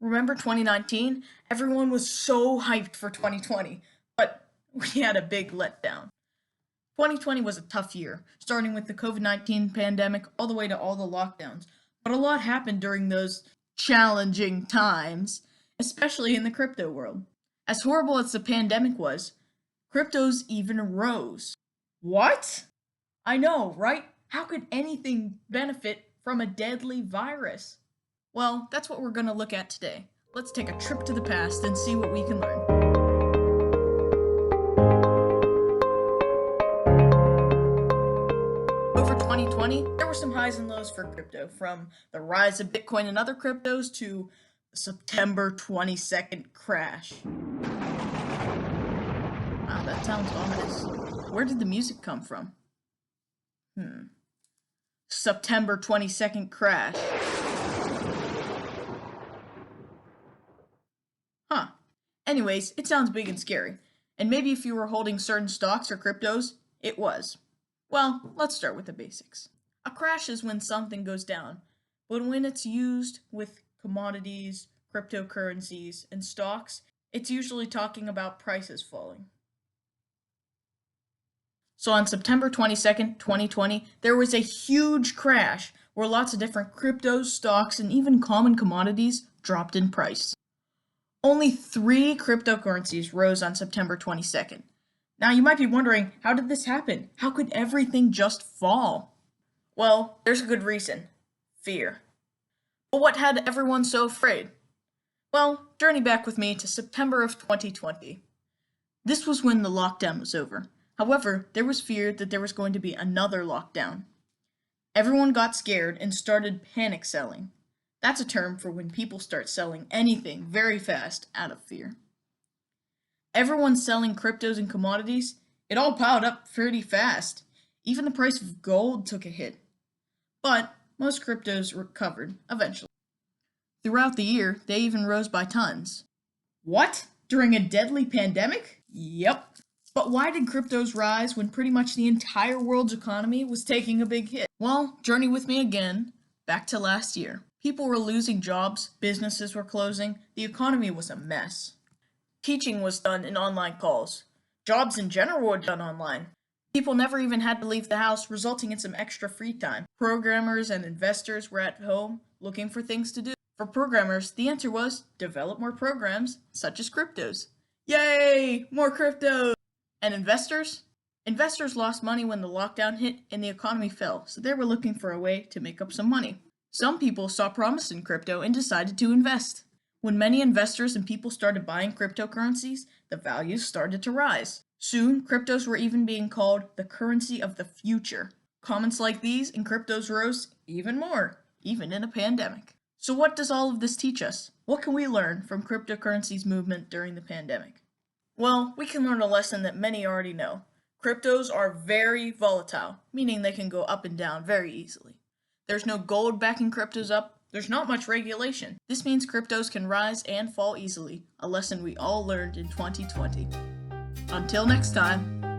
Remember 2019? Everyone was so hyped for 2020, but we had a big letdown. 2020 was a tough year, starting with the COVID-19 pandemic all the way to all the lockdowns. But a lot happened during those challenging times, especially in the crypto world. As horrible as the pandemic was, cryptos even rose. What? I know, right? How could anything benefit from a deadly virus? Well, that's what we're going to look at today. Let's take a trip to the past and see what we can learn. Over 2020, there were some highs and lows for crypto, from the rise of Bitcoin and other cryptos to the September 22nd crash. Wow, that sounds ominous. Where did the music come from? September 22nd crash. Huh. Anyways, it sounds big and scary. And maybe if you were holding certain stocks or cryptos, it was. Well, let's start with the basics. A crash is when something goes down, but when it's used with commodities, cryptocurrencies, and stocks, it's usually talking about prices falling. So on September 22nd, 2020, there was a huge crash where lots of different cryptos, stocks, and even common commodities dropped in price. Only 3 cryptocurrencies rose on September 22nd. Now you might be wondering, how did this happen? How could everything just fall? Well, there's a good reason. Fear. But what had everyone so afraid? Well, journey back with me to September of 2020. This was when the lockdown was over. However, there was fear that there was going to be another lockdown. Everyone got scared and started panic selling. That's a term for when people start selling anything very fast out of fear. Everyone's selling cryptos and commodities. It all piled up pretty fast. Even the price of gold took a hit. But most cryptos recovered eventually. Throughout the year, they even rose by tons. What? During a deadly pandemic? Yep. But why did cryptos rise when pretty much the entire world's economy was taking a big hit? Well, journey with me again, back to last year. People were losing jobs, businesses were closing, the economy was a mess. Teaching was done in online calls. Jobs in general were done online. People never even had to leave the house, resulting in some extra free time. Programmers and investors were at home looking for things to do. For programmers, the answer was develop more programs, such as cryptos. Yay! More cryptos! And investors? Investors lost money when the lockdown hit and the economy fell, so they were looking for a way to make up some money. Some people saw promise in crypto and decided to invest. When many investors and people started buying cryptocurrencies, the values started to rise. Soon, cryptos were even being called the currency of the future. Comments like these and cryptos rose even more, even in a pandemic. So what does all of this teach us? What can we learn from cryptocurrency's movement during the pandemic? Well, we can learn a lesson that many already know. Cryptos are very volatile, meaning they can go up and down very easily. There's no gold backing cryptos up. There's not much regulation. This means cryptos can rise and fall easily, a lesson we all learned in 2020. Until next time.